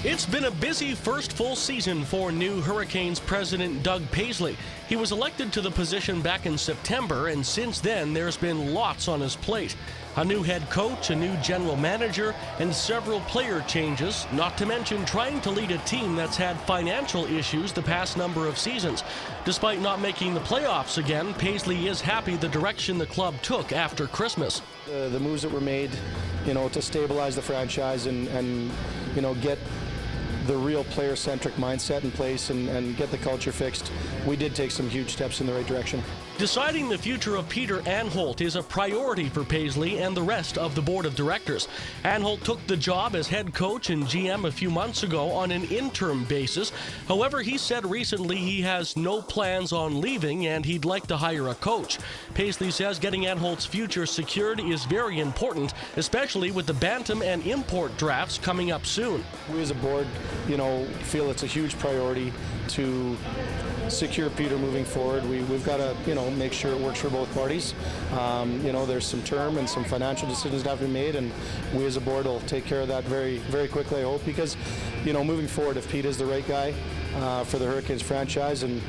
It's been a busy first full season for new Hurricanes president Doug Paisley. He was elected to the position back in September, and since then there's been lots on his plate. A new head coach, a new general manager, and several player changes, not to mention trying to lead a team that's had financial issues the past number of seasons. Despite not making the playoffs again, Paisley is happy the direction the club took after Christmas. The moves that were made, to stabilize the franchise and get the real player-centric mindset in place and get the culture fixed, we did take some huge steps in the right direction. Deciding the future of Peter Anholt is a priority for Paisley and the rest of the board of directors. Anholt took the job as head coach and GM a few months ago on an interim basis. However, he said recently he has no plans on leaving and he'd like to hire a coach. Paisley says getting Anholt's future secured is very important, especially with the bantam and import drafts coming up soon. We as a board, feel it's a huge priority to secure Peter moving forward. We've got to, make sure it works for both parties. There's some term and some financial decisions that have to be made, and we as a board will take care of that very, very quickly, I hope, because, moving forward, if Pete is the right guy for the Hurricanes franchise, and,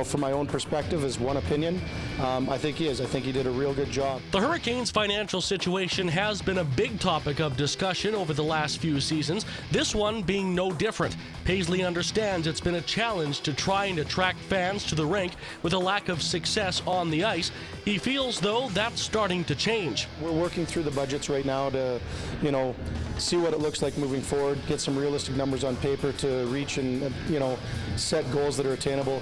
from my own perspective, as one opinion, I think he is. I think he did a real good job. The Hurricanes' financial situation has been a big topic of discussion over the last few seasons, this one being no different. Paisley understands it's been a challenge to try and attract fans to the rink with a lack of success on the ice. He feels, though, that's starting to change. We're working through the budgets right now to, see what it looks like moving forward, get some realistic numbers on paper to reach and, set goals that are attainable.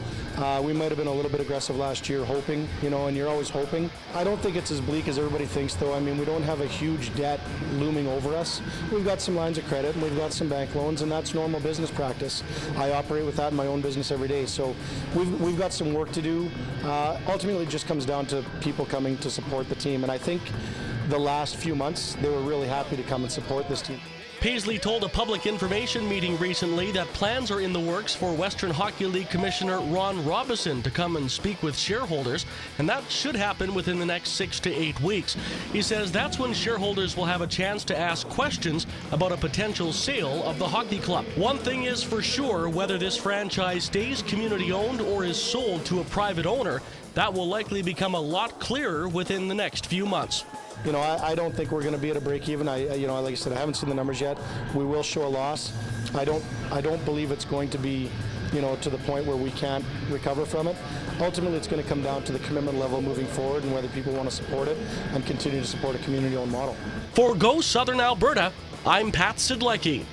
We might have been a little bit aggressive last year, hoping, and you're always hoping. I don't think it's as bleak as everybody thinks, though. I mean, we don't have a huge debt looming over us. We've got some lines of credit and we've got some bank loans, and that's normal business practice. I operate with that in my own business every day, so we've got some work to do. Ultimately, it just comes down to people coming to support the team, and I think the last few months, they were really happy to come and support this team. Paisley told a public information meeting recently that plans are in the works for Western Hockey League Commissioner Ron Robison to come and speak with shareholders, and that should happen within the next 6 to 8 weeks. He says that's when shareholders will have a chance to ask questions about a potential sale of the hockey club. One thing is for sure, whether this franchise stays community-owned or is sold to a private owner, that will likely become a lot clearer within the next few months. I don't think we're going to be at a break even. Like I said, I haven't seen the numbers yet. We will show a loss. I don't believe it's going to be, to the point where we can't recover from it. Ultimately, it's going to come down to the commitment level moving forward and whether people want to support it and continue to support a community-owned model. For Go Southern Alberta, I'm Pat Siedlecki.